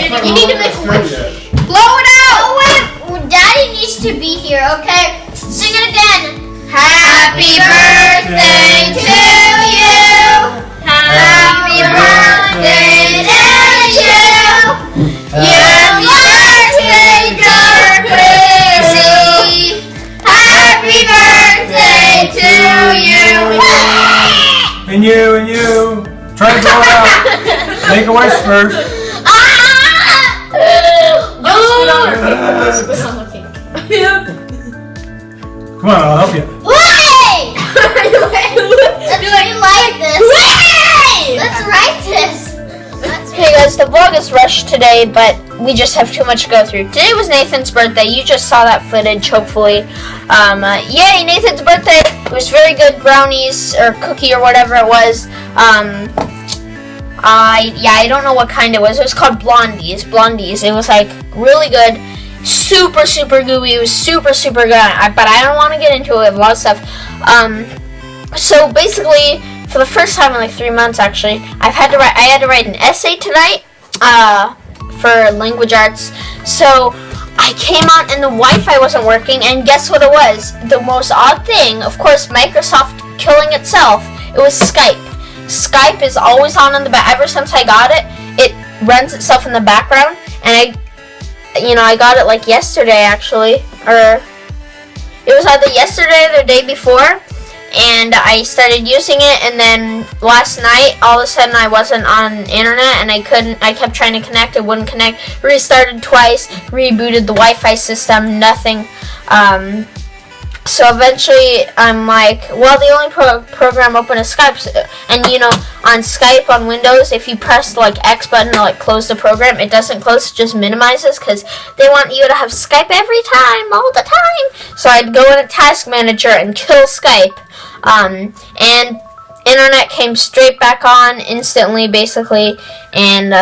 You need to make a wish. Blow it out! Oh wait, Daddy needs to be here, okay? Sing it again. Happy birthday to you. Happy birthday to you. Your birthday go crazy. Happy birthday to you. And you. Try to blow it out. Make a wish first. Spit on the cake. Come on, I'll help you. Wait! Let's like this. Wait! Let's write this. Hey guys, the vlog is rushed today, but we just have too much to go through. Today was Nathan's birthday. You just saw that footage, hopefully. Yay, Nathan's birthday. It was very good. Brownies or cookie or whatever it was. I don't know what kind it was. It was called Blondies. It was like really good. Super gooey. It was super good. But I don't want to get into it. A lot of stuff. So basically, for the first time in like 3 months, actually, I had to write an essay tonight. For language arts. So I came on and the Wi-Fi wasn't working. And guess what it was? The most odd thing. Of course, Microsoft killing itself. It was Skype. Skype is always on in the back. Ever since I got it, it runs itself in the background, and I got it like yesterday actually, or it was either yesterday or the day before, and I started using it, and then last night all of a sudden I wasn't on internet, and I kept trying to connect, it wouldn't connect, restarted twice, rebooted the Wi-Fi system, nothing. So eventually I'm like, well, the only program open is Skype, and on Skype on Windows, if you press the X button to close the program, it doesn't close, it just minimizes, because they want you to have Skype every time, all the time. So I'd go in a task manager and kill Skype, and internet came straight back on instantly, basically, and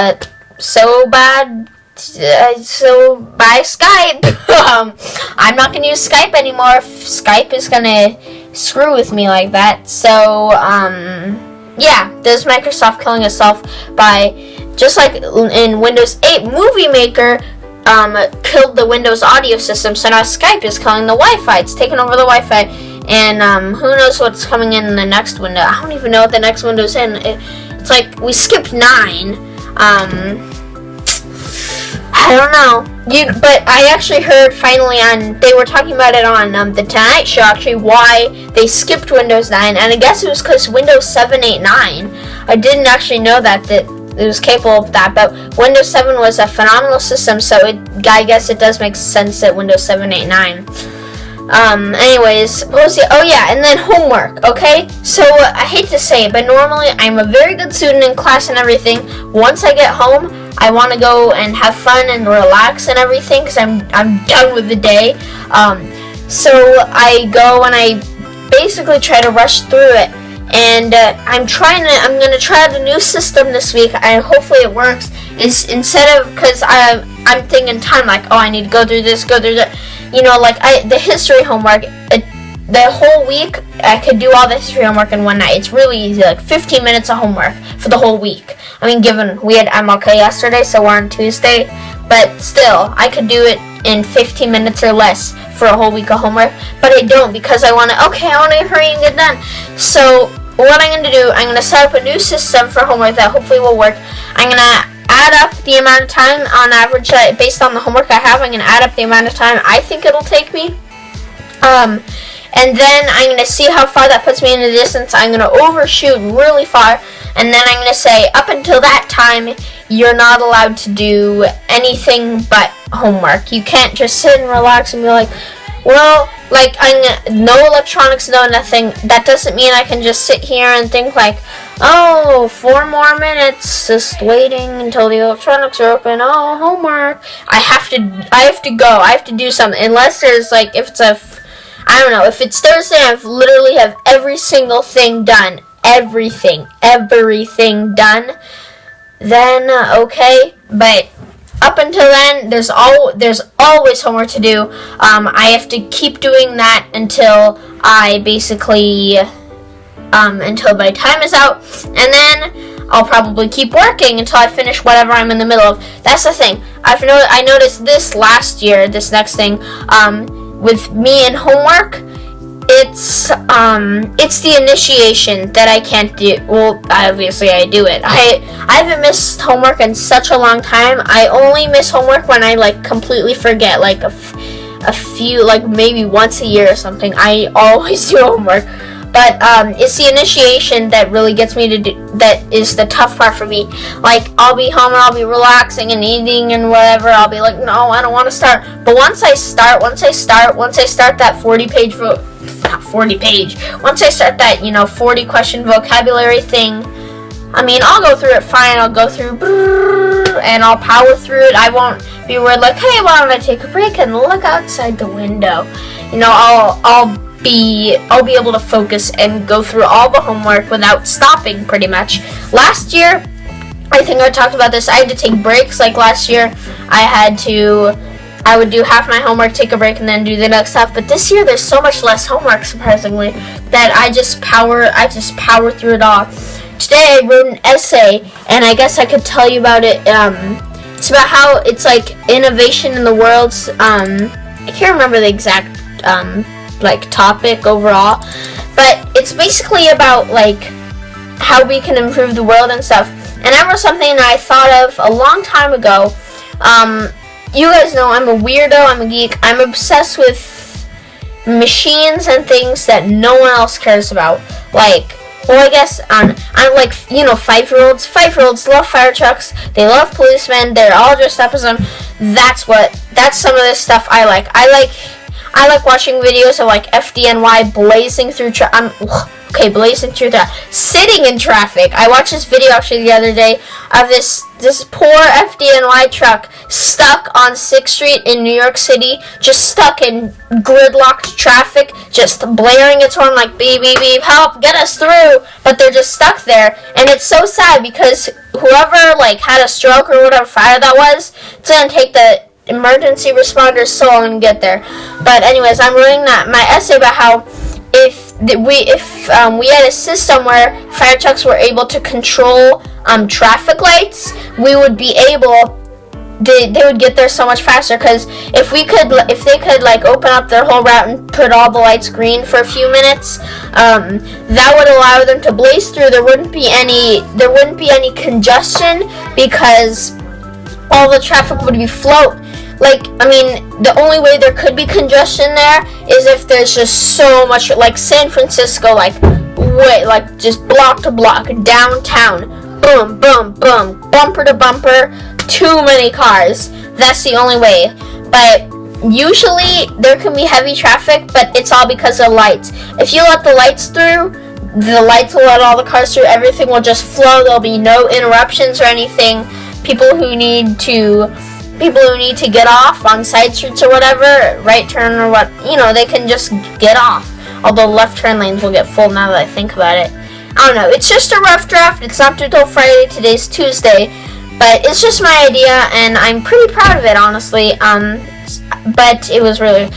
so bad. So bye Skype. I'm not gonna use Skype anymore if Skype is gonna screw with me like that. So yeah, there's Microsoft killing itself by, just like in Windows 8, Movie Maker killed the Windows audio system. So now Skype is killing the Wi-Fi. It's taking over the Wi-Fi, and who knows what's coming in the next window. I don't even know what the next window's in. It's like we skipped 9. I don't know. But I actually heard finally they were talking about it on The Tonight Show, actually, why they skipped Windows 9, and I guess it was because Windows 7, 8, 9. I didn't actually know that it was capable of that, but Windows 7 was a phenomenal system, so I guess it does make sense that Windows 7, 8, 9. Anyways, what was it? Oh yeah, and then homework, okay? So, I hate to say it, but normally I'm a very good student in class and everything. Once I get home, I want to go and have fun and relax and everything, because I'm done with the day. So I go and I basically try to rush through it. And I'm going to try out a new system this week, and hopefully it works. It's instead of, because I'm thinking time, like, oh, I need to go through this, go through that. The history homework, the whole week, I could do all the history homework in one night. It's really easy, 15 minutes of homework for the whole week. I mean, given we had MLK yesterday, so we're on Tuesday, but still, I could do it in 15 minutes or less for a whole week of homework, but I don't, because I want to hurry and get done. So, what I'm going to do, I'm going to set up a new system for homework that hopefully will work. I'm going to add up the amount of time on average, based on the homework I have. I'm going to add up the amount of time I think it'll take me. And then I'm going to see how far that puts me in the distance. I'm going to overshoot really far. And then I'm going to say, up until that time, you're not allowed to do anything but homework. You can't just sit and relax and be like, well, no electronics, no nothing. That doesn't mean I can just sit here and think like, oh, 4 more minutes, just waiting until the electronics are open. Oh, homework. I have to go. I have to do something. Unless there's if it's if it's Thursday, I literally have every single thing done. Everything done. Then, okay. But up until then, there's always homework to do. I have to keep doing that until I basically, until my time is out. And then I'll probably keep working until I finish whatever I'm in the middle of. That's the thing. I noticed this last year, this next thing, with me and homework, it's the initiation that I can't do. Well, obviously I do it. I haven't missed homework in such a long time. I only miss homework when I like completely forget, like a few, like maybe once a year or something. I always do homework. But it's the initiation that really gets me to do, that is the tough part for me. Like, I'll be home and I'll be relaxing and eating and whatever. I'll be like, no, I don't want to start. But once I start that 40-page once I start that, 40 question vocabulary thing, I mean, I'll go through it fine. I'll go through and I'll power through it. I won't be worried like, hey, why don't I take a break and look outside the window? I'll be able to focus and go through all the homework without stopping pretty much. Last year, I think I talked about this, I had to take breaks. Like last year, I would do half my homework, take a break, and then do the next stuff. But this year, there's so much less homework, surprisingly, that I just power through it all. Today, I wrote an essay, and I guess I could tell you about it. It's about how it's like innovation in the world. I can't remember the exact topic overall, but it's basically about like how we can improve the world and stuff. And I wrote something that I thought of a long time ago. You guys know I'm a weirdo, I'm a geek, I'm obsessed with machines and things that no one else cares about. Like, well, I guess I'm like, 5-year-olds. 5-year-olds love fire trucks, they love policemen, they're all dressed up as them. That's some of this stuff I like. I like watching videos of like FDNY blazing through sitting in traffic. I watched this video actually the other day of this poor FDNY truck stuck on 6th Street in New York City, just stuck in gridlocked traffic, just blaring its horn like beep beep beep, help, get us through. But they're just stuck there, and it's so sad because whoever like had a stroke or whatever fire that was, it's gonna take the emergency responders so long to get there. But anyways, I'm writing my essay about how if we had a system where fire trucks were able to control traffic lights, we would be able. They would get there so much faster, because if they could like open up their whole route and put all the lights green for a few minutes, that would allow them to blaze through. There wouldn't be any congestion, because all the traffic would be float. Like, I mean, the only way there could be congestion there is if there's just so much, like San Francisco, just block to block, downtown, boom, boom, boom, bumper to bumper, too many cars. That's the only way. But usually there can be heavy traffic, but it's all because of lights. If you let the lights through, the lights will let all the cars through, everything will just flow, there'll be no interruptions or anything. People who need to get off on side streets or whatever, right turn or what, they can just get off. Although left turn lanes will get full now that I think about it. I don't know, it's just a rough draft. It's not due till Friday, today's Tuesday, but it's just my idea, and I'm pretty proud of it, honestly. But it was really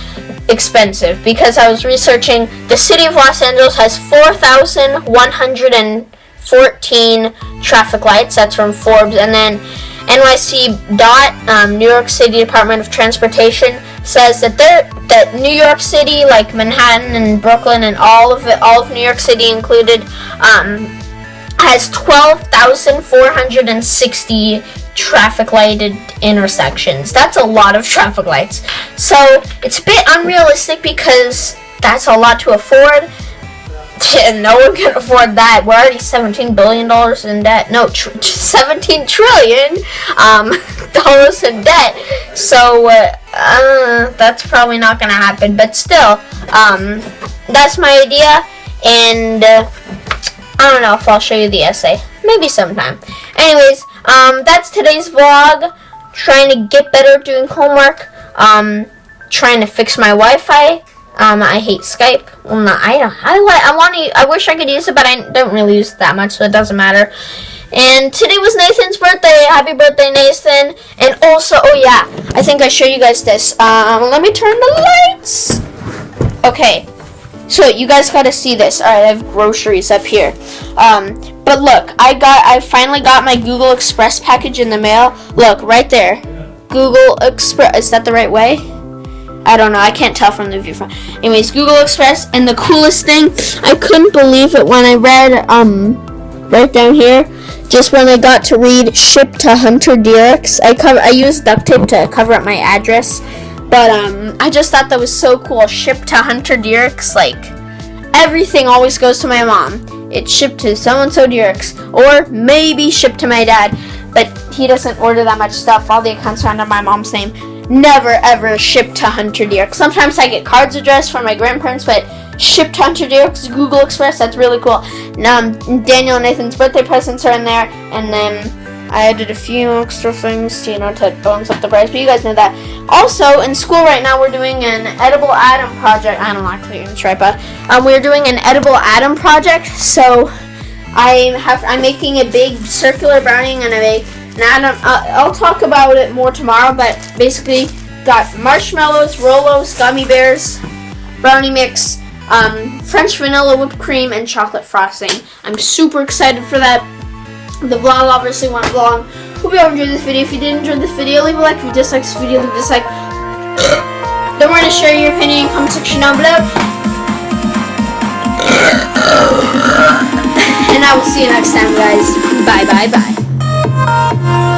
expensive, because I was researching. The city of Los Angeles has 4,114 traffic lights. That's from Forbes. And then NYC New York City Department of Transportation says that New York City, like Manhattan and Brooklyn and all of New York City included, has 12,460 traffic lighted intersections. That's a lot of traffic lights. So it's a bit unrealistic, because that's a lot to afford. No one can afford that. We're already $17 billion in debt. No, $17 trillion dollars in debt. So that's probably not gonna happen. But still, that's my idea, and I don't know if I'll show you the essay. Maybe sometime. Anyways, that's today's vlog. Trying to get better at doing homework. Trying to fix my Wi-Fi. I hate Skype. Well, no, I wish I could use it, but I don't really use it that much, so it doesn't matter. And today was Nathan's birthday. Happy birthday, Nathan. And also, oh yeah, I think I showed you guys this. Let me turn the lights. Okay, so you guys gotta see this. Alright, I have groceries up here. But But look, I finally got my Google Express package in the mail. Look, right there. Google Express. Is that the right way? I don't know. I can't tell from the view front. Anyways, Google Express. And the coolest thing, I couldn't believe it when I read, right down here, just when I got to read ship to Hunter Dirks. I used duct tape to cover up my address. But, I just thought that was so cool. Ship to Hunter Dirks. Like, everything always goes to my mom. It's shipped to so-and-so Dirks. Or maybe shipped to my dad. But he doesn't order that much stuff. All the accounts are under my mom's name. Never, ever shipped to Hunter Dirks. Sometimes I get cards addressed from my grandparents, but shipped to Hunter Dirks, Google Express, that's really cool. Daniel and Nathan's birthday presents are in there. And then I added a few extra things, to bonus up the price. But you guys know that. Also, in school right now, we're doing an edible atom project. I don't know if it's right, but we're doing an edible atom project. So I'm making a big circular brownie and an atom. I'll talk about it more tomorrow. But basically, got marshmallows, Rolos, gummy bears, brownie mix, French vanilla whipped cream, and chocolate frosting. I'm super excited for that. The vlog obviously went long. Hope you all enjoyed this video. If you did enjoy this video, leave a like. If you dislike this video, leave a dislike. Don't forget to share your opinion in the comment section down below. And I will see you next time, guys. Bye, bye, bye.